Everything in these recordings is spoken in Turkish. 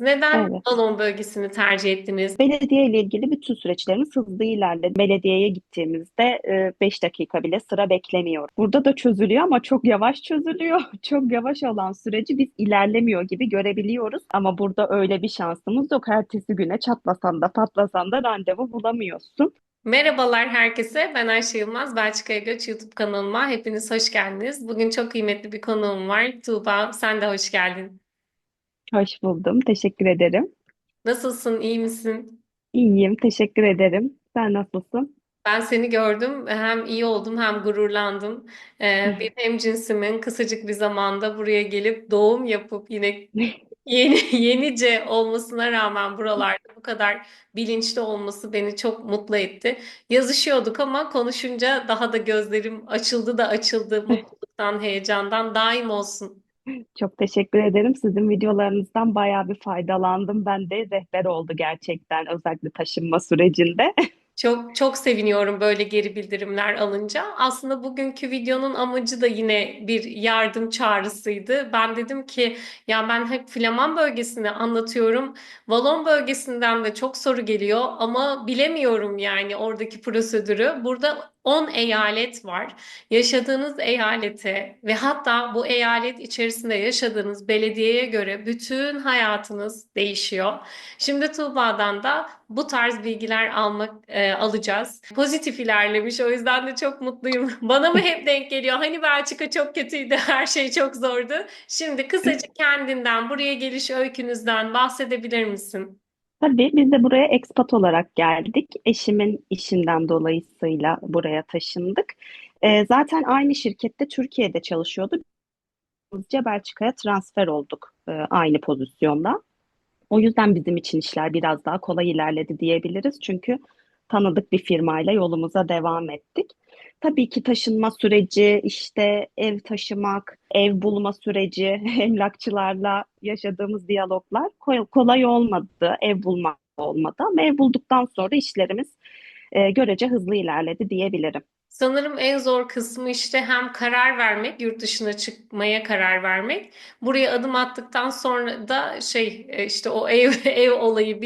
Neden Evet. balon bölgesini tercih ettiniz? Belediye ile ilgili bütün süreçlerimiz hızlı ilerledi. Belediyeye gittiğimizde 5 dakika bile sıra beklemiyor. Burada da çözülüyor ama çok yavaş çözülüyor. Çok yavaş olan süreci biz ilerlemiyor gibi görebiliyoruz. Ama burada öyle bir şansımız yok. Ertesi güne çatlasan da patlasan da randevu bulamıyorsun. Merhabalar herkese. Ben Ayşe Yılmaz. Belçika'ya Göç YouTube kanalıma hepiniz hoş geldiniz. Bugün çok kıymetli bir konuğum var. Tuğba, sen de hoş geldin. Hoş buldum. Teşekkür ederim. Nasılsın, iyi misin? İyiyim. Teşekkür ederim. Sen nasılsın? Ben seni gördüm. Hem iyi oldum hem gururlandım. Bir hemcinsimin kısacık bir zamanda buraya gelip doğum yapıp yine yenice olmasına rağmen buralarda bu kadar bilinçli olması beni çok mutlu etti. Yazışıyorduk ama konuşunca daha da gözlerim açıldı da açıldı mutluluktan, heyecandan daim olsun. Çok teşekkür ederim. Sizin videolarınızdan bayağı bir faydalandım. Ben de rehber oldu gerçekten özellikle taşınma sürecinde. Çok çok seviniyorum böyle geri bildirimler alınca. Aslında bugünkü videonun amacı da yine bir yardım çağrısıydı. Ben dedim ki ya ben hep Flaman bölgesini anlatıyorum. Valon bölgesinden de çok soru geliyor ama bilemiyorum yani oradaki prosedürü. Burada 10 eyalet var. Yaşadığınız eyalete ve hatta bu eyalet içerisinde yaşadığınız belediyeye göre bütün hayatınız değişiyor. Şimdi Tuğba'dan da bu tarz bilgiler alacağız. Pozitif ilerlemiş, o yüzden de çok mutluyum. Bana mı hep denk geliyor? Hani Belçika çok kötüydü, her şey çok zordu. Şimdi kısaca kendinden, buraya geliş öykünüzden bahsedebilir misin? Tabii biz de buraya expat olarak geldik. Eşimin işinden dolayısıyla buraya taşındık. Zaten aynı şirkette Türkiye'de çalışıyordu. Hızlıca Belçika'ya transfer olduk aynı pozisyonda. O yüzden bizim için işler biraz daha kolay ilerledi diyebiliriz. Çünkü tanıdık bir firmayla yolumuza devam ettik. Tabii ki taşınma süreci, işte ev taşımak, ev bulma süreci, emlakçılarla yaşadığımız diyaloglar kolay olmadı. Ev bulmak olmadı ama ev bulduktan sonra işlerimiz görece hızlı ilerledi diyebilirim. Sanırım en zor kısmı işte hem karar vermek, yurt dışına çıkmaya karar vermek. Buraya adım attıktan sonra da işte o ev ev olayı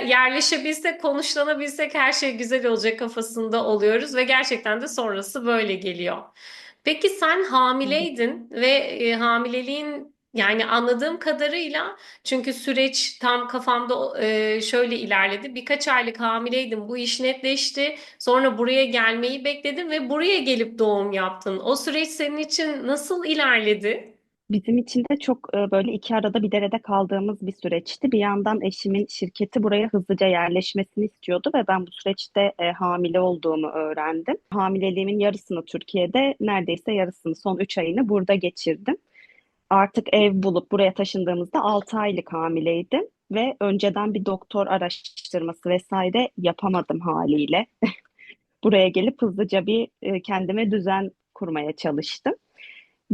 yerleşebilsek, konuşlanabilsek her şey güzel olacak kafasında oluyoruz ve gerçekten de sonrası böyle geliyor. Peki sen Evet. hamileydin ve hamileliğin yani anladığım kadarıyla çünkü süreç tam kafamda şöyle ilerledi. Birkaç aylık hamileydim. Bu iş netleşti. Sonra buraya gelmeyi bekledin ve buraya gelip doğum yaptın. O süreç senin için nasıl ilerledi? Bizim için de çok böyle iki arada bir derede kaldığımız bir süreçti. Bir yandan eşimin şirketi buraya hızlıca yerleşmesini istiyordu ve ben bu süreçte hamile olduğumu öğrendim. Hamileliğimin yarısını Türkiye'de, neredeyse yarısını son 3 ayını burada geçirdim. Artık ev bulup buraya taşındığımızda 6 aylık hamileydim ve önceden bir doktor araştırması vesaire yapamadım haliyle. Buraya gelip hızlıca bir kendime düzen kurmaya çalıştım.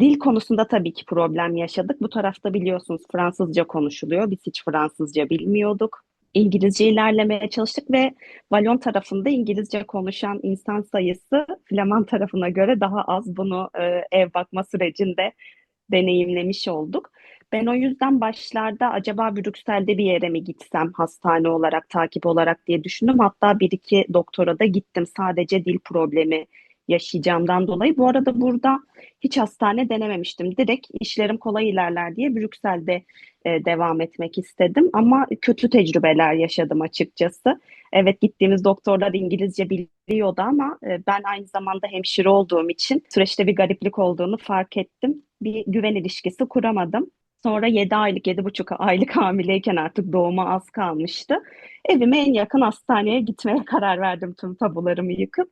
Dil konusunda tabii ki problem yaşadık. Bu tarafta biliyorsunuz Fransızca konuşuluyor. Biz hiç Fransızca bilmiyorduk. İngilizce ilerlemeye çalıştık ve Valon tarafında İngilizce konuşan insan sayısı Flaman tarafına göre daha az. Bunu ev bakma sürecinde deneyimlemiş olduk. Ben o yüzden başlarda acaba Brüksel'de bir yere mi gitsem hastane olarak, takip olarak diye düşündüm. Hatta bir iki doktora da gittim sadece dil problemi yaşayacağımdan dolayı. Bu arada burada hiç hastane denememiştim. Direkt işlerim kolay ilerler diye Brüksel'de devam etmek istedim. Ama kötü tecrübeler yaşadım açıkçası. Evet, gittiğimiz doktorlar İngilizce biliyordu ama ben aynı zamanda hemşire olduğum için süreçte bir gariplik olduğunu fark ettim. Bir güven ilişkisi kuramadım. Sonra 7 aylık, 7,5 aylık hamileyken artık doğuma az kalmıştı. Evime en yakın hastaneye gitmeye karar verdim tüm tabularımı yıkıp.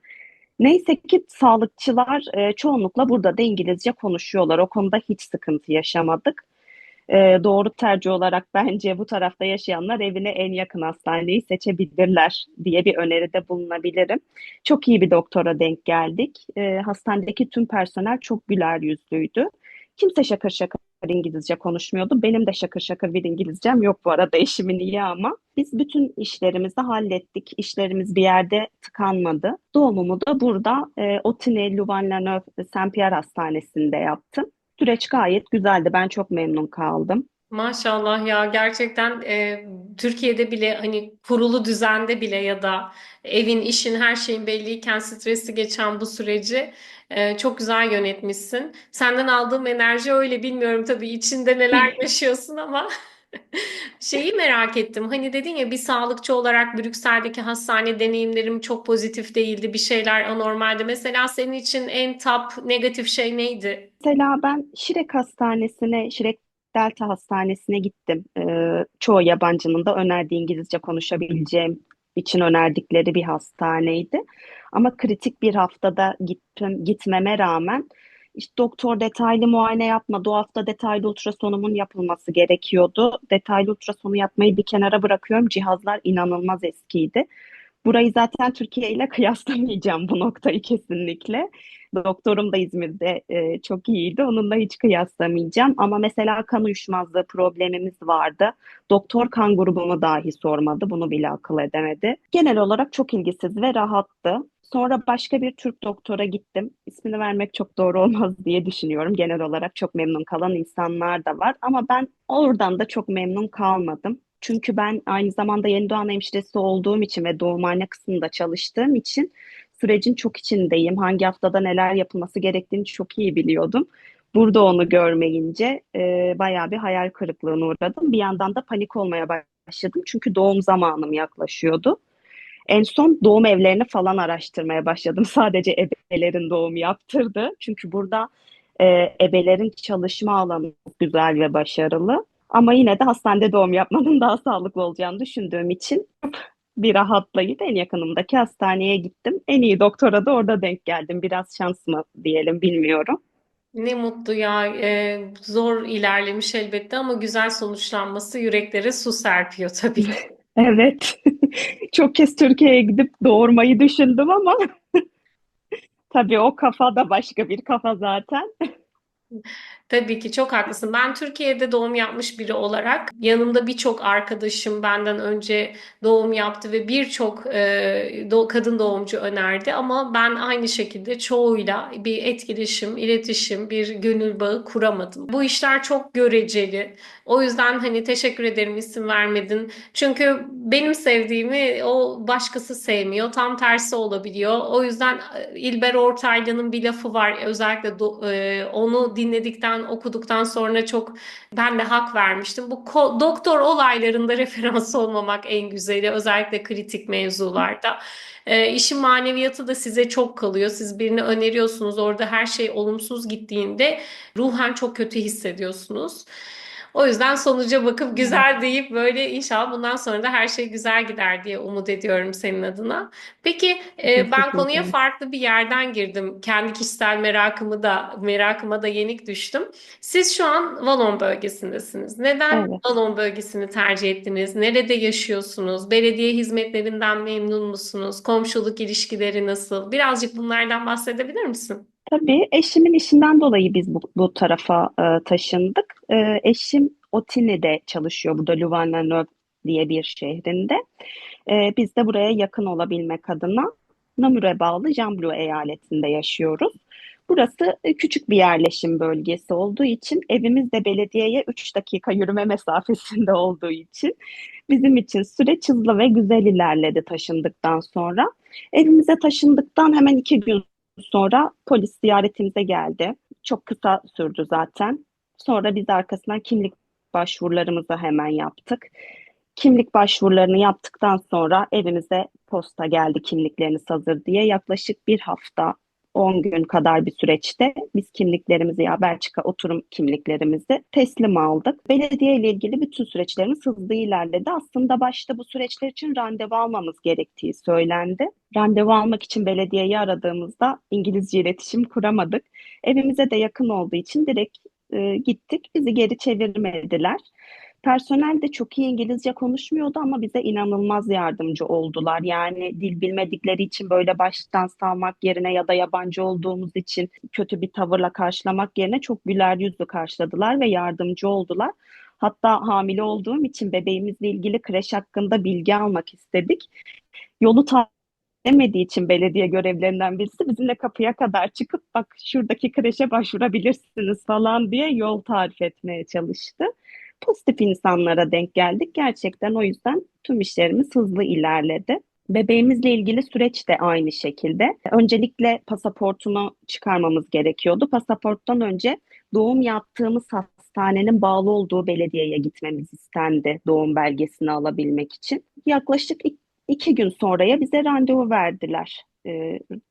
Neyse ki sağlıkçılar çoğunlukla burada da İngilizce konuşuyorlar. O konuda hiç sıkıntı yaşamadık. Doğru tercih olarak bence bu tarafta yaşayanlar evine en yakın hastaneyi seçebilirler diye bir öneride bulunabilirim. Çok iyi bir doktora denk geldik. Hastanedeki tüm personel çok güler yüzlüydü. Kimse şakır şakır İngilizce konuşmuyordu. Benim de şakır şakır bir İngilizcem yok bu arada, eşimin iyi ama. Biz bütün işlerimizi hallettik. İşlerimiz bir yerde tıkanmadı. Doğumumu da burada Otine Louvain-la-Neuve Saint-Pierre Hastanesi'nde yaptım. Süreç gayet güzeldi. Ben çok memnun kaldım. Maşallah ya, gerçekten Türkiye'de bile hani kurulu düzende bile ya da evin, işin, her şeyin belliyken stresli geçen bu süreci çok güzel yönetmişsin. Senden aldığım enerji öyle, bilmiyorum tabii içinde neler yaşıyorsun ama şeyi merak ettim. Hani dedin ya, bir sağlıkçı olarak Brüksel'deki hastane deneyimlerim çok pozitif değildi, bir şeyler anormaldi. Mesela senin için en top negatif şey neydi? Mesela ben Şirek Hastanesi'ne, Şirek Delta Hastanesi'ne gittim. Çoğu yabancının da önerdiği, İngilizce konuşabileceğim için önerdikleri bir hastaneydi. Ama kritik bir haftada gitmeme rağmen işte doktor detaylı muayene yapmadı. O hafta detaylı ultrasonumun yapılması gerekiyordu. Detaylı ultrasonu yapmayı bir kenara bırakıyorum. Cihazlar inanılmaz eskiydi. Burayı zaten Türkiye ile kıyaslamayacağım bu noktayı kesinlikle. Doktorum da İzmir'de çok iyiydi. Onunla hiç kıyaslamayacağım. Ama mesela kan uyuşmazlığı problemimiz vardı. Doktor kan grubumu dahi sormadı. Bunu bile akıl edemedi. Genel olarak çok ilgisiz ve rahattı. Sonra başka bir Türk doktora gittim. İsmini vermek çok doğru olmaz diye düşünüyorum. Genel olarak çok memnun kalan insanlar da var. Ama ben oradan da çok memnun kalmadım. Çünkü ben aynı zamanda yeni doğan hemşiresi olduğum için ve doğumhane kısmında çalıştığım için sürecin çok içindeyim. Hangi haftada neler yapılması gerektiğini çok iyi biliyordum. Burada onu görmeyince bayağı bir hayal kırıklığına uğradım. Bir yandan da panik olmaya başladım. Çünkü doğum zamanım yaklaşıyordu. En son doğum evlerini falan araştırmaya başladım. Sadece ebelerin doğum yaptırdı. Çünkü burada ebelerin çalışma alanı güzel ve başarılı. Ama yine de hastanede doğum yapmanın daha sağlıklı olacağını düşündüğüm için bir rahatlayıp en yakınımdaki hastaneye gittim. En iyi doktora da orada denk geldim. Biraz şans mı diyelim bilmiyorum. Ne mutlu ya. Zor ilerlemiş elbette ama güzel sonuçlanması yüreklere su serpiyor tabii ki. Evet. Çok kez Türkiye'ye gidip doğurmayı düşündüm ama tabii o kafa da başka bir kafa zaten. Tabii ki çok haklısın. Ben Türkiye'de doğum yapmış biri olarak yanımda birçok arkadaşım benden önce doğum yaptı ve birçok kadın doğumcu önerdi. Ama ben aynı şekilde çoğuyla bir etkileşim, iletişim, bir gönül bağı kuramadım. Bu işler çok göreceli. O yüzden hani teşekkür ederim, isim vermedin. Çünkü benim sevdiğimi o başkası sevmiyor. Tam tersi olabiliyor. O yüzden İlber Ortaylı'nın bir lafı var. Özellikle onu dinledikten, okuduktan sonra çok ben de hak vermiştim. Bu doktor olaylarında referans olmamak en güzeli. Özellikle kritik mevzularda. İşin maneviyatı da size çok kalıyor. Siz birini öneriyorsunuz. Orada her şey olumsuz gittiğinde ruhen çok kötü hissediyorsunuz. O yüzden sonuca bakıp Evet, güzel deyip böyle inşallah bundan sonra da her şey güzel gider diye umut ediyorum senin adına. Peki ben teşekkür konuya ederim. farklı bir yerden girdim. Kendi kişisel merakıma da yenik düştüm. Siz şu an Valon bölgesindesiniz. Neden Evet. Valon bölgesini tercih ettiniz? Nerede yaşıyorsunuz? Belediye hizmetlerinden memnun musunuz? Komşuluk ilişkileri nasıl? Birazcık bunlardan bahsedebilir misin? Tabii eşimin işinden dolayı biz bu tarafa taşındık. Eşim Otini'de çalışıyor, burada Louvain-la-Neuve diye bir şehrinde. Biz de buraya yakın olabilmek adına Namur'a bağlı Jamblu eyaletinde yaşıyoruz. Burası küçük bir yerleşim bölgesi olduğu için evimiz de belediyeye 3 dakika yürüme mesafesinde olduğu için bizim için süreç hızlı ve güzel ilerledi taşındıktan sonra. Evimize taşındıktan hemen 2 gün sonra polis ziyaretimize geldi. Çok kısa sürdü zaten. Sonra biz arkasından kimlik başvurularımızı hemen yaptık. Kimlik başvurularını yaptıktan sonra evimize posta geldi kimlikleriniz hazır diye. Yaklaşık bir hafta 10 gün kadar bir süreçte biz kimliklerimizi ya Belçika oturum kimliklerimizi teslim aldık. Belediye ile ilgili bütün süreçlerimiz hızlı ilerledi. Aslında başta bu süreçler için randevu almamız gerektiği söylendi. Randevu almak için belediyeyi aradığımızda İngilizce iletişim kuramadık. Evimize de yakın olduğu için direkt gittik. Bizi geri çevirmediler. Personel de çok iyi İngilizce konuşmuyordu ama bize inanılmaz yardımcı oldular. Yani dil bilmedikleri için böyle baştan salmak yerine ya da yabancı olduğumuz için kötü bir tavırla karşılamak yerine çok güler yüzlü karşıladılar ve yardımcı oldular. Hatta hamile olduğum için bebeğimizle ilgili kreş hakkında bilgi almak istedik. Yolu demediği için belediye görevlerinden birisi bizimle kapıya kadar çıkıp bak şuradaki kreşe başvurabilirsiniz falan diye yol tarif etmeye çalıştı. pozitif insanlara denk geldik. Gerçekten o yüzden tüm işlerimiz hızlı ilerledi. Bebeğimizle ilgili süreç de aynı şekilde. Öncelikle pasaportunu çıkarmamız gerekiyordu. Pasaporttan önce doğum yaptığımız hastanenin bağlı olduğu belediyeye gitmemiz istendi doğum belgesini alabilmek için. Yaklaşık 2 gün sonraya bize randevu verdiler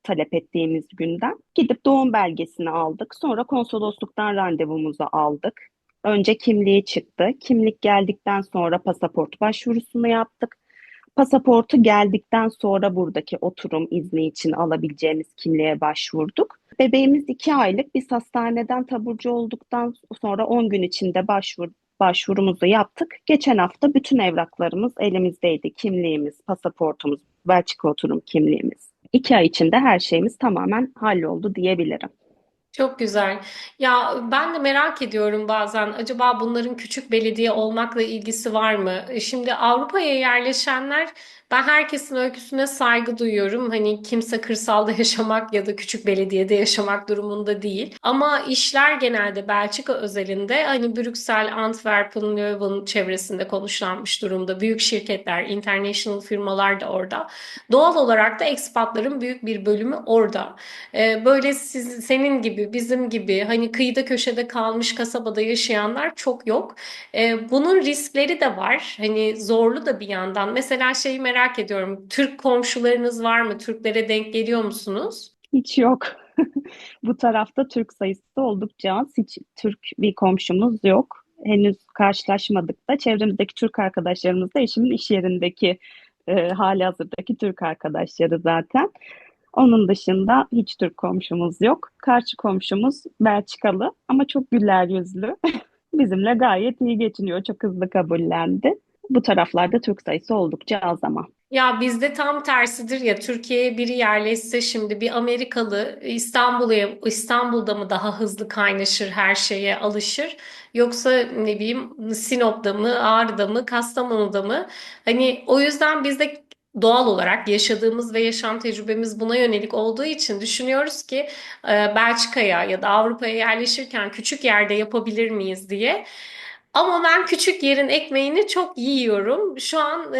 talep ettiğimiz günden. Gidip doğum belgesini aldık. Sonra konsolosluktan randevumuzu aldık. Önce kimliği çıktı. Kimlik geldikten sonra pasaport başvurusunu yaptık. Pasaportu geldikten sonra buradaki oturum izni için alabileceğimiz kimliğe başvurduk. Bebeğimiz 2 aylık. Biz hastaneden taburcu olduktan sonra 10 gün içinde başvurumuzu yaptık. Geçen hafta bütün evraklarımız elimizdeydi. Kimliğimiz, pasaportumuz, Belçika oturum kimliğimiz. 2 ay içinde her şeyimiz tamamen halloldu diyebilirim. Çok güzel. Ya ben de merak ediyorum bazen acaba bunların küçük belediye olmakla ilgisi var mı? Şimdi Avrupa'ya yerleşenler ben herkesin öyküsüne saygı duyuyorum. Hani kimse kırsalda yaşamak ya da küçük belediyede yaşamak durumunda değil. Ama işler genelde Belçika özelinde hani Brüksel, Antwerpen, Leuven çevresinde konuşlanmış durumda. Büyük şirketler, international firmalar da orada. Doğal olarak da ekspatların büyük bir bölümü orada. Böyle senin gibi, bizim gibi hani kıyıda köşede kalmış kasabada yaşayanlar çok yok. Bunun riskleri de var. Hani zorlu da bir yandan. Mesela şeyi merak ediyorum. Türk komşularınız var mı? Türklere denk geliyor musunuz? Hiç yok. Bu tarafta Türk sayısı oldukça az. Hiç Türk bir komşumuz yok. Henüz karşılaşmadık da. Çevremizdeki Türk arkadaşlarımız da eşimin iş yerindeki hali hazırdaki Türk arkadaşları zaten. Onun dışında hiç Türk komşumuz yok. Karşı komşumuz Belçikalı ama çok güler yüzlü. Bizimle gayet iyi geçiniyor. Çok hızlı kabullendi. Bu taraflarda Türk sayısı oldukça az ama. Ya bizde tam tersidir ya Türkiye'ye biri yerleşse şimdi bir Amerikalı İstanbul'da mı daha hızlı kaynaşır her şeye alışır yoksa ne bileyim Sinop'ta mı Ağrı'da mı Kastamonu'da mı hani o yüzden bizde doğal olarak yaşadığımız ve yaşam tecrübemiz buna yönelik olduğu için düşünüyoruz ki Belçika'ya ya da Avrupa'ya yerleşirken küçük yerde yapabilir miyiz diye. Ama ben küçük yerin ekmeğini çok yiyorum. Şu an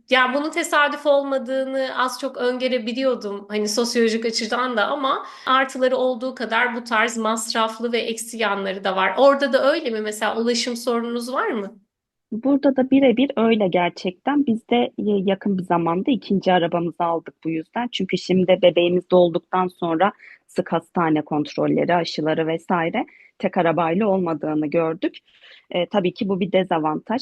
yani bunun tesadüf olmadığını az çok öngörebiliyordum hani sosyolojik açıdan da ama artıları olduğu kadar bu tarz masraflı ve eksi yanları da var. Orada da öyle mi? Mesela ulaşım sorununuz var mı? Burada da birebir öyle gerçekten. Biz de yakın bir zamanda ikinci arabamızı aldık bu yüzden. Çünkü şimdi bebeğimiz doğduktan sonra sık hastane kontrolleri, aşıları vesaire tek arabayla olmadığını gördük. Tabii ki bu bir dezavantaj.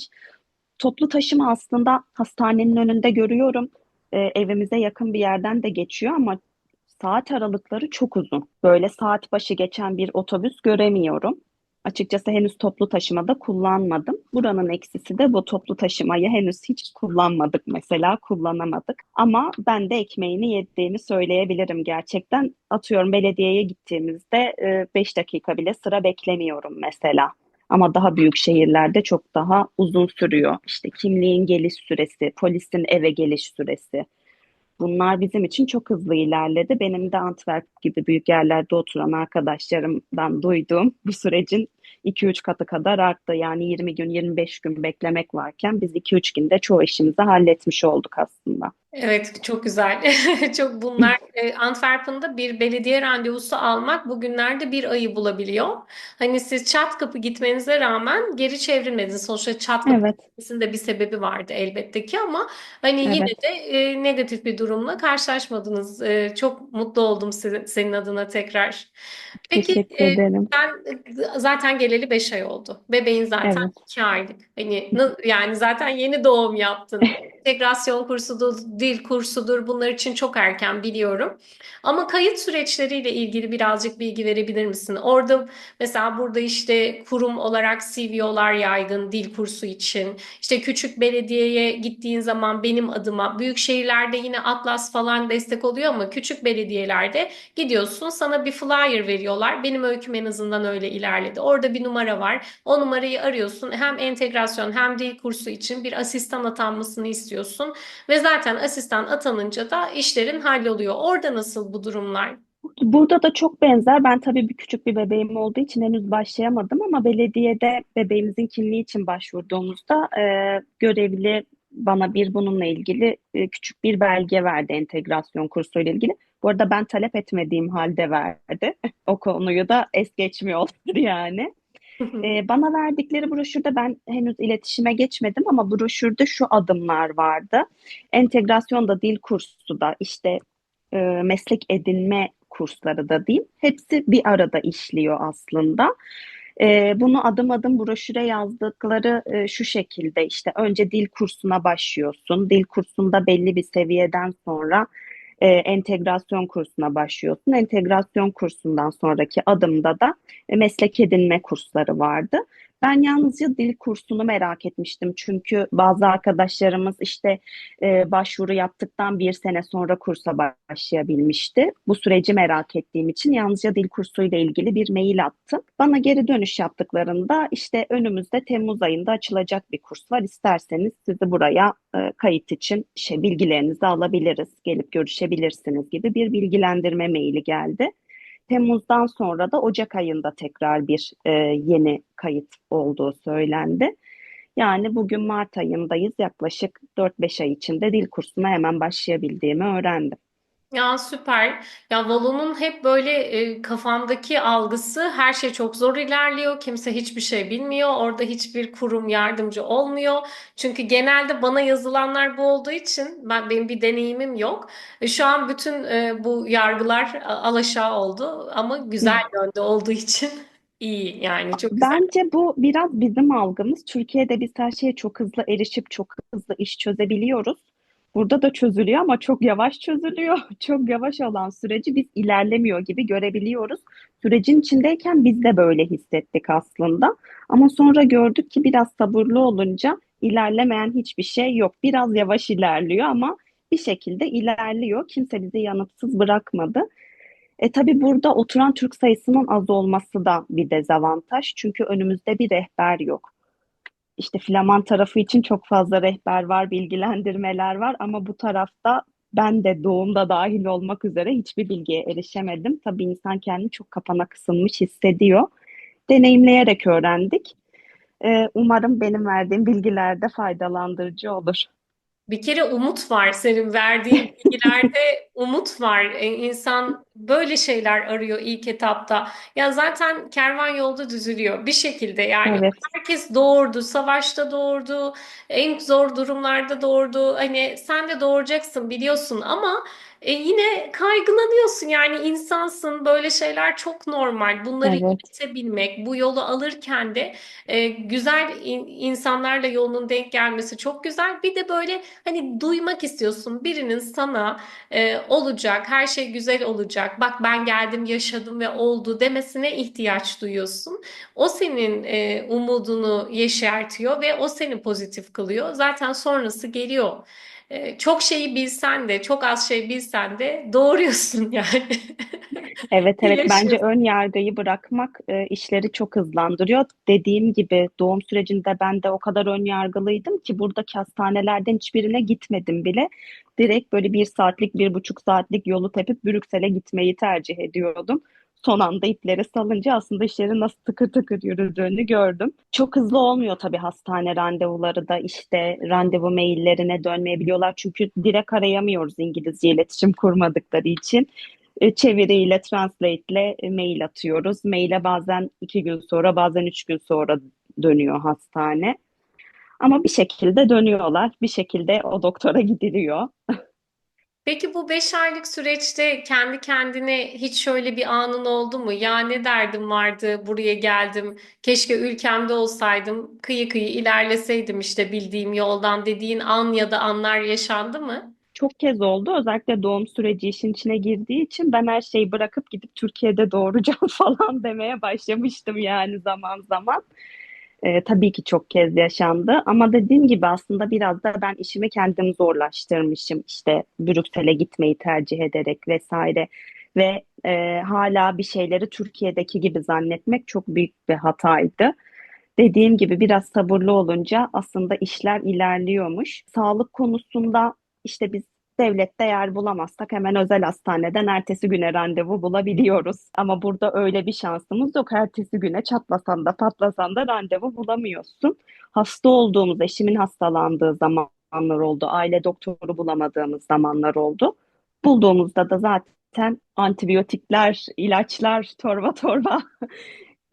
Toplu taşıma aslında hastanenin önünde görüyorum. Evimize yakın bir yerden de geçiyor ama saat aralıkları çok uzun. Böyle saat başı geçen bir otobüs göremiyorum. Açıkçası henüz toplu taşımada kullanmadım. Buranın eksisi de bu toplu taşımayı henüz hiç kullanmadık mesela, kullanamadık. Ama ben de ekmeğini yediğimi söyleyebilirim gerçekten. Atıyorum belediyeye gittiğimizde 5 dakika bile sıra beklemiyorum mesela. Ama daha büyük şehirlerde çok daha uzun sürüyor. İşte kimliğin geliş süresi, polisin eve geliş süresi. Bunlar bizim için çok hızlı ilerledi. Benim de Antwerp gibi büyük yerlerde oturan arkadaşlarımdan duyduğum bu sürecin 2-3 katı kadar arttı. Yani 20 gün, 25 gün beklemek varken biz 2-3 günde çoğu işimizi halletmiş olduk aslında. Evet, çok güzel. Çok bunlar Antwerpen'da bir belediye randevusu almak bugünlerde bir ayı bulabiliyor. Hani siz Çatkapı gitmenize rağmen geri çevrilmediniz. Sonuçta Çatkapı Evet, gitmesinin de bir sebebi vardı elbette ki ama hani yine evet. de negatif bir durumla karşılaşmadınız. Çok mutlu oldum senin adına tekrar. Peki Teşekkür ederim. ben zaten geleli 5 ay oldu. Bebeğin zaten Evet. 2 aylık. Hani yani zaten yeni doğum yaptın. Entegrasyon kursudur, dil kursudur. Bunlar için çok erken biliyorum. Ama kayıt süreçleriyle ilgili birazcık bilgi verebilir misin? Orada mesela burada işte kurum olarak CVO'lar yaygın dil kursu için. İşte küçük belediyeye gittiğin zaman benim adıma büyük şehirlerde yine Atlas falan destek oluyor ama küçük belediyelerde gidiyorsun sana bir flyer veriyorlar. Benim öyküm en azından öyle ilerledi. Orada bir numara var. O numarayı arıyorsun. Hem entegrasyon hem dil kursu için bir asistan atanmasını istiyorsun. Ve zaten asistan atanınca da işlerin halloluyor. Orada nasıl bu durumlar? Burada da çok benzer. Ben tabii küçük bir bebeğim olduğu için henüz başlayamadım ama belediyede bebeğimizin kimliği için başvurduğumuzda görevli bana bununla ilgili küçük bir belge verdi, entegrasyon kursuyla ilgili. Bu arada ben talep etmediğim halde verdi. O konuyu da es geçmiyor olabilir yani. Bana verdikleri broşürde ben henüz iletişime geçmedim ama broşürde şu adımlar vardı. Entegrasyon da, dil kursu da, işte meslek edinme kursları da diyeyim. Hepsi bir arada işliyor aslında. Bunu adım adım broşüre yazdıkları şu şekilde: işte önce dil kursuna başlıyorsun. Dil kursunda belli bir seviyeden sonra entegrasyon kursuna başlıyorsun. Entegrasyon kursundan sonraki adımda da meslek edinme kursları vardı. Ben yalnızca dil kursunu merak etmiştim. Çünkü bazı arkadaşlarımız işte başvuru yaptıktan bir sene sonra kursa başlayabilmişti. Bu süreci merak ettiğim için yalnızca dil kursuyla ilgili bir mail attım. Bana geri dönüş yaptıklarında işte önümüzde Temmuz ayında açılacak bir kurs var. İsterseniz sizi buraya kayıt için bilgilerinizi alabiliriz, gelip görüşebilirsiniz gibi bir bilgilendirme maili geldi. Temmuz'dan sonra da Ocak ayında tekrar bir yeni kayıt olduğu söylendi. Yani bugün Mart ayındayız. Yaklaşık 4-5 ay içinde dil kursuna hemen başlayabildiğimi öğrendim. Ya süper. Ya Valo'nun hep böyle kafamdaki algısı her şey çok zor ilerliyor. Kimse hiçbir şey bilmiyor. Orada hiçbir kurum yardımcı olmuyor. Çünkü genelde bana yazılanlar bu olduğu için benim bir deneyimim yok. Şu an bütün bu yargılar alaşağı oldu ama güzel yönde olduğu için iyi yani çok güzel. Bence bu biraz bizim algımız. Türkiye'de biz her şeye çok hızlı erişip çok hızlı iş çözebiliyoruz. Burada da çözülüyor ama çok yavaş çözülüyor. Çok yavaş olan süreci biz ilerlemiyor gibi görebiliyoruz. Sürecin içindeyken biz de böyle hissettik aslında. Ama sonra gördük ki biraz sabırlı olunca ilerlemeyen hiçbir şey yok. Biraz yavaş ilerliyor ama bir şekilde ilerliyor. Kimse bizi yanıtsız bırakmadı. Tabii burada oturan Türk sayısının az olması da bir dezavantaj. Çünkü önümüzde bir rehber yok. İşte Flaman tarafı için çok fazla rehber var, bilgilendirmeler var ama bu tarafta ben de doğumda dahil olmak üzere hiçbir bilgiye erişemedim. Tabii insan kendini çok kapana kısılmış hissediyor. Deneyimleyerek öğrendik. Umarım benim verdiğim bilgiler de faydalandırıcı olur. Bir kere umut var senin verdiğin bilgilerde umut var. İnsan böyle şeyler arıyor ilk etapta. Ya zaten kervan yolda düzülüyor bir şekilde yani Evet, herkes doğurdu, savaşta doğurdu, en zor durumlarda doğurdu. Hani sen de doğuracaksın biliyorsun ama yine kaygılanıyorsun yani insansın böyle şeyler çok normal. Bunları evet. yönetebilmek, bu yolu alırken de güzel insanlarla yolunun denk gelmesi çok güzel. Bir de böyle hani duymak istiyorsun birinin sana olacak, her şey güzel olacak. Bak ben geldim, yaşadım ve oldu demesine ihtiyaç duyuyorsun. O senin umudunu yeşertiyor ve o seni pozitif kılıyor. Zaten sonrası geliyor. Çok şeyi bilsen de, çok az şey bilsen de doğruyorsun yani. Evet, evet, bence Yaşıyorsun. ön yargıyı bırakmak işleri çok hızlandırıyor. Dediğim gibi doğum sürecinde ben de o kadar ön yargılıydım ki buradaki hastanelerden hiçbirine gitmedim bile. Direkt böyle 1 saatlik, 1,5 saatlik yolu tepip Brüksel'e gitmeyi tercih ediyordum. Son anda ipleri salınca aslında işlerin nasıl tıkır tıkır yürüdüğünü gördüm. Çok hızlı olmuyor tabii hastane randevuları da, işte randevu maillerine dönmeyebiliyorlar. Çünkü direkt arayamıyoruz İngilizce iletişim kurmadıkları için. Çeviriyle, translate'le mail atıyoruz. Maile bazen 2 gün sonra, bazen 3 gün sonra dönüyor hastane. Ama bir şekilde dönüyorlar. Bir şekilde o doktora gidiliyor. Peki bu 5 aylık süreçte kendi kendine hiç şöyle bir anın oldu mu? Ya ne derdim vardı, buraya geldim. Keşke ülkemde olsaydım, kıyı kıyı ilerleseydim işte bildiğim yoldan dediğin an ya da anlar yaşandı mı? Çok kez oldu. Özellikle doğum süreci işin içine girdiği için ben her şeyi bırakıp gidip Türkiye'de doğuracağım falan demeye başlamıştım yani zaman zaman. Tabii ki çok kez yaşandı ama dediğim gibi aslında biraz da ben işimi kendim zorlaştırmışım, işte Brüksel'e gitmeyi tercih ederek vesaire ve hala bir şeyleri Türkiye'deki gibi zannetmek çok büyük bir hataydı. Dediğim gibi biraz sabırlı olunca aslında işler ilerliyormuş. Sağlık konusunda işte biz Devlette yer bulamazsak hemen özel hastaneden ertesi güne randevu bulabiliyoruz. Ama burada öyle bir şansımız yok. Ertesi güne çatlasan da patlasan da randevu bulamıyorsun. Hasta olduğumuz, eşimin hastalandığı zamanlar oldu. Aile doktoru bulamadığımız zamanlar oldu. Bulduğumuzda da zaten antibiyotikler, ilaçlar torba torba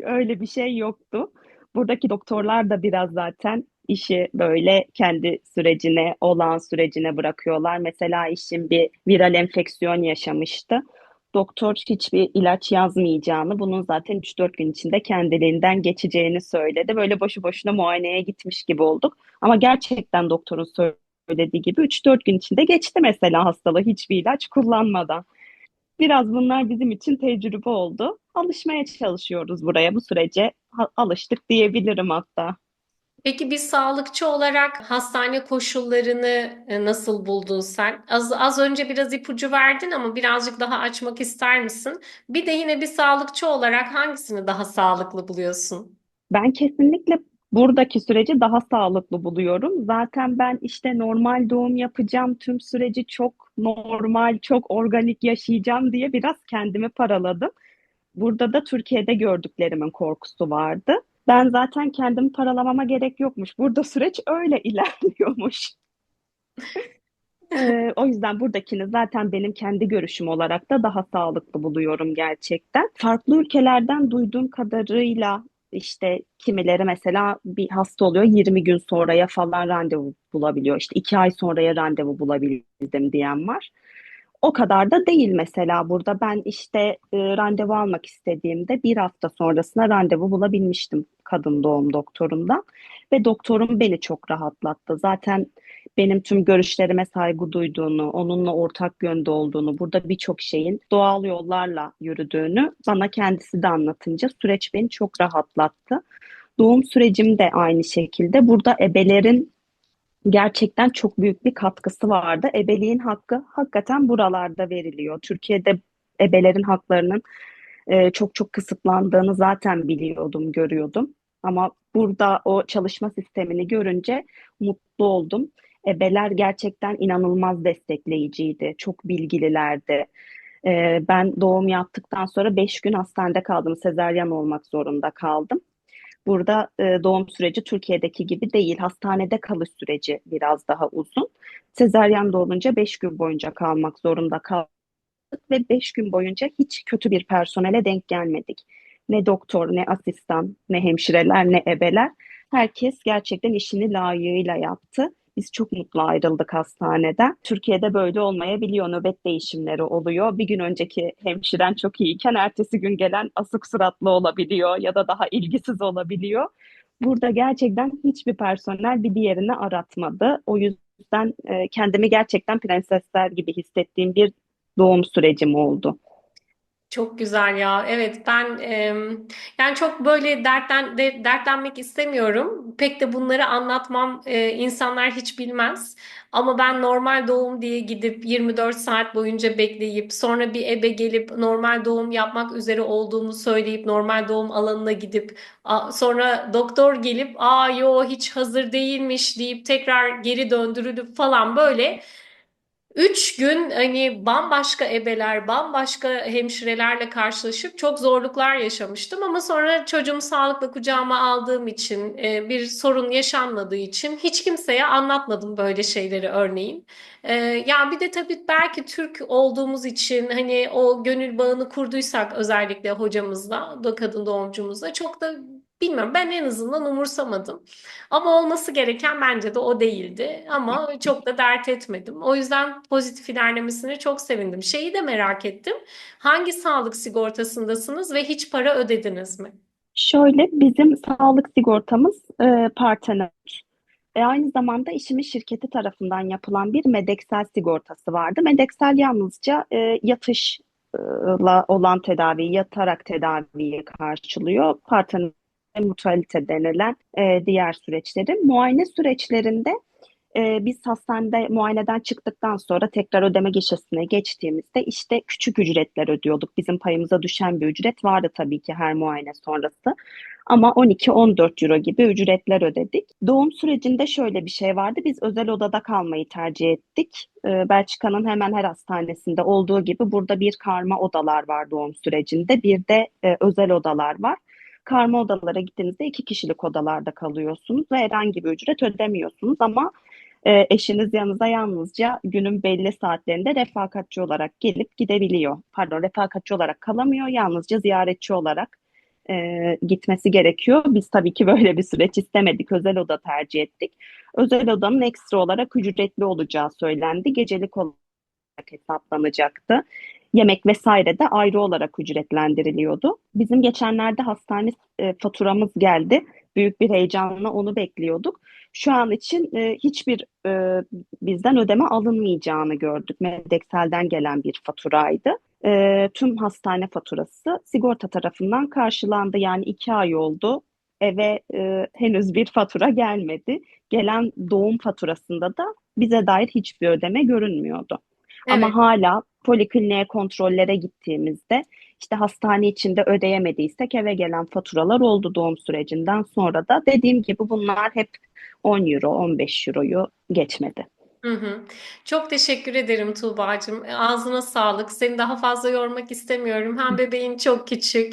öyle bir şey yoktu. Buradaki doktorlar da biraz zaten işi böyle kendi sürecine, olağan sürecine bırakıyorlar. Mesela eşim bir viral enfeksiyon yaşamıştı. Doktor hiçbir ilaç yazmayacağını, bunun zaten 3-4 gün içinde kendiliğinden geçeceğini söyledi. Böyle boşu boşuna muayeneye gitmiş gibi olduk. Ama gerçekten doktorun söylediği gibi 3-4 gün içinde geçti mesela hastalığı hiçbir ilaç kullanmadan. Biraz bunlar bizim için tecrübe oldu. Alışmaya çalışıyoruz buraya, bu sürece alıştık diyebilirim hatta. Peki bir sağlıkçı olarak hastane koşullarını nasıl buldun sen? Az önce biraz ipucu verdin ama birazcık daha açmak ister misin? Bir de yine bir sağlıkçı olarak hangisini daha sağlıklı buluyorsun? Ben kesinlikle buradaki süreci daha sağlıklı buluyorum. Zaten ben işte normal doğum yapacağım, tüm süreci çok normal, çok organik yaşayacağım diye biraz kendimi paraladım. Burada da Türkiye'de gördüklerimin korkusu vardı. Ben zaten kendimi paralamama gerek yokmuş. Burada süreç öyle ilerliyormuş. O yüzden buradakini zaten benim kendi görüşüm olarak da daha sağlıklı buluyorum gerçekten. Farklı ülkelerden duyduğum kadarıyla işte kimileri mesela bir hasta oluyor 20 gün sonraya falan randevu bulabiliyor. İşte 2 ay sonraya randevu bulabildim diyen var. O kadar da değil mesela burada ben işte randevu almak istediğimde bir hafta sonrasına randevu bulabilmiştim kadın doğum doktorumdan ve doktorum beni çok rahatlattı. Zaten benim tüm görüşlerime saygı duyduğunu, onunla ortak yönde olduğunu, burada birçok şeyin doğal yollarla yürüdüğünü bana kendisi de anlatınca süreç beni çok rahatlattı. Doğum sürecim de aynı şekilde. Burada ebelerin gerçekten çok büyük bir katkısı vardı. Ebeliğin hakkı hakikaten buralarda veriliyor. Türkiye'de ebelerin haklarının çok çok kısıtlandığını zaten biliyordum, görüyordum. Ama burada o çalışma sistemini görünce mutlu oldum. Ebeler gerçekten inanılmaz destekleyiciydi, çok bilgililerdi. Ben doğum yaptıktan sonra 5 gün hastanede kaldım, sezaryen olmak zorunda kaldım. Burada doğum süreci Türkiye'deki gibi değil. Hastanede kalış süreci biraz daha uzun. Sezaryen doğunca 5 gün boyunca kalmak zorunda kaldık ve 5 gün boyunca hiç kötü bir personele denk gelmedik. Ne doktor, ne asistan, ne hemşireler, ne ebeler. Herkes gerçekten işini layığıyla yaptı. Biz çok mutlu ayrıldık hastaneden. Türkiye'de böyle olmayabiliyor. Nöbet değişimleri oluyor. Bir gün önceki hemşiren çok iyiyken ertesi gün gelen asık suratlı olabiliyor ya da daha ilgisiz olabiliyor. Burada gerçekten hiçbir personel bir diğerini aratmadı. O yüzden kendimi gerçekten prensesler gibi hissettiğim bir doğum sürecim oldu. Çok güzel ya. Evet ben yani çok böyle dertlenmek istemiyorum. Pek de bunları anlatmam insanlar hiç bilmez. Ama ben normal doğum diye gidip 24 saat boyunca bekleyip sonra bir ebe gelip normal doğum yapmak üzere olduğumu söyleyip normal doğum alanına gidip sonra doktor gelip aa yo hiç hazır değilmiş deyip tekrar geri döndürülüp falan böyle 3 gün hani bambaşka ebeler, bambaşka hemşirelerle karşılaşıp çok zorluklar yaşamıştım ama sonra çocuğumu sağlıkla kucağıma aldığım için, bir sorun yaşanmadığı için hiç kimseye anlatmadım böyle şeyleri örneğin. Ya bir de tabii belki Türk olduğumuz için hani o gönül bağını kurduysak özellikle hocamızla, kadın doğumcumuzla çok da bilmiyorum ben en azından umursamadım. Ama olması gereken bence de o değildi. Ama çok da dert etmedim. O yüzden pozitif ilerlemesine çok sevindim. Şeyi de merak ettim. Hangi sağlık sigortasındasınız ve hiç para ödediniz mi? Şöyle bizim sağlık sigortamız partner. Aynı zamanda işimin şirketi tarafından yapılan bir medeksel sigortası vardı. Medeksel yalnızca yatışla olan tedaviyi, yatarak tedaviyi karşılıyor. Partner mutualite denilen diğer süreçleri. Muayene süreçlerinde Biz hastanede muayeneden çıktıktan sonra tekrar ödeme gişesine geçtiğimizde işte küçük ücretler ödüyorduk. Bizim payımıza düşen bir ücret vardı tabii ki her muayene sonrası. Ama 12-14 euro gibi ücretler ödedik. Doğum sürecinde şöyle bir şey vardı. Biz özel odada kalmayı tercih ettik. Belçika'nın hemen her hastanesinde olduğu gibi burada bir karma odalar var doğum sürecinde. Bir de özel odalar var. Karma odalara gittiğinizde 2 kişilik odalarda kalıyorsunuz ve herhangi bir ücret ödemiyorsunuz ama eşiniz yanınıza yalnızca günün belli saatlerinde refakatçi olarak gelip gidebiliyor. Pardon, refakatçi olarak kalamıyor, yalnızca ziyaretçi olarak gitmesi gerekiyor. Biz tabii ki böyle bir süreç istemedik. Özel oda tercih ettik. Özel odanın ekstra olarak ücretli olacağı söylendi. Gecelik olarak hesaplanacaktı. Yemek vesaire de ayrı olarak ücretlendiriliyordu. Bizim geçenlerde hastane faturamız geldi. Büyük bir heyecanla onu bekliyorduk. Şu an için hiçbir bizden ödeme alınmayacağını gördük. Medexel'den gelen bir faturaydı. Tüm hastane faturası sigorta tarafından karşılandı. Yani 2 ay oldu. Eve henüz bir fatura gelmedi. Gelen doğum faturasında da bize dair hiçbir ödeme görünmüyordu. Ama Evet. hala polikliniğe kontrollere gittiğimizde işte hastane içinde ödeyemediysek eve gelen faturalar oldu doğum sürecinden sonra da. Dediğim gibi bunlar hep 10 euro, 15 euroyu geçmedi. Hı hı. Çok teşekkür ederim Tuğbacığım. Ağzına sağlık. Seni daha fazla yormak istemiyorum. Hem bebeğin çok küçük.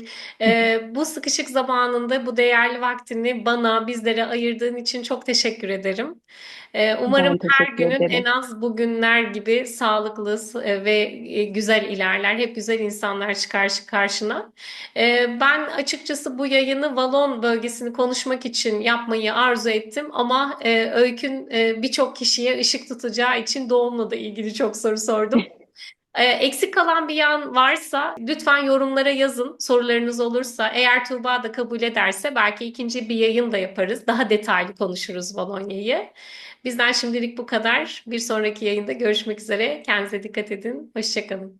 Bu sıkışık zamanında bu değerli vaktini bana, bizlere ayırdığın için çok teşekkür ederim. Umarım Ben her teşekkür günün en ederim. az bugünler gibi sağlıklı ve güzel ilerler. Hep güzel insanlar çıkar karşına. Ben açıkçası bu yayını Valon bölgesini konuşmak için yapmayı arzu ettim ama Öykün birçok kişiye ışık tutacağı için doğumla da ilgili çok soru sordum. Eksik kalan bir yan varsa lütfen yorumlara yazın sorularınız olursa. Eğer Tuğba da kabul ederse belki ikinci bir yayın da yaparız. Daha detaylı konuşuruz Valonya'yı. Bizden şimdilik bu kadar. Bir sonraki yayında görüşmek üzere. Kendinize dikkat edin. Hoşça kalın.